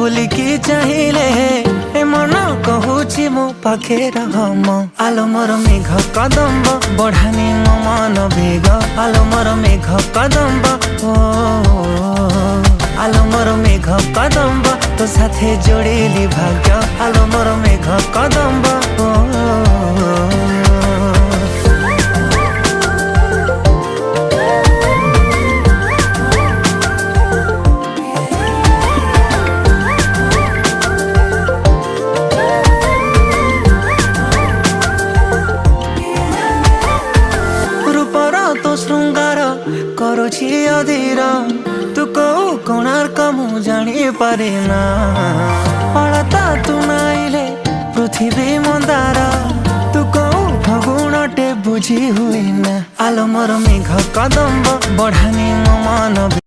बुलिकी चाहिए ए मन कहूची मो पाखे रम आलो मोर मेघ कदम्ब बढ़ानी मो मन बेग आलो मोर मेघ कदम्ब ओ आलो मोर मेघ कदम्ब तो साथे जोड़ेली भाग्य आलो मोर मेघ कदम्ब तो श्रृंगार करुछि अधीर तू कौ कोणार्क मु जानी पारे ना अलता तू नाइले पृथ्वी मंदार तू कौ फगुणटे बुझी हुए ना आलो मोर मेघ कदम्ब बढ़ानी मो मन